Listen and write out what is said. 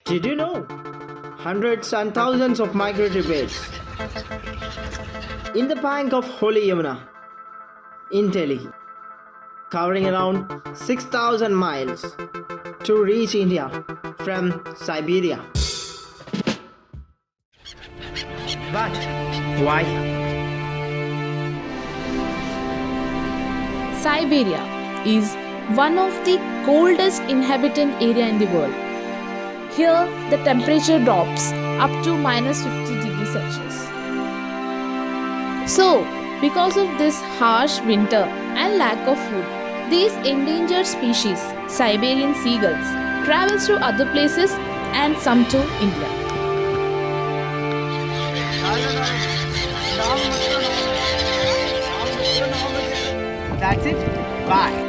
Did you know? Hundreds and thousands of migratory birds in the bank of Holy Yamuna in Delhi, covering around 6,000 miles to reach India from Siberia. But why? Siberia is one of the coldest inhabited area in the world. Here, the temperature drops up to minus 50 degrees Celsius. So, because of this harsh winter and lack of food, these endangered species, Siberian seagulls, travels to other places and some to India. That's it. Bye.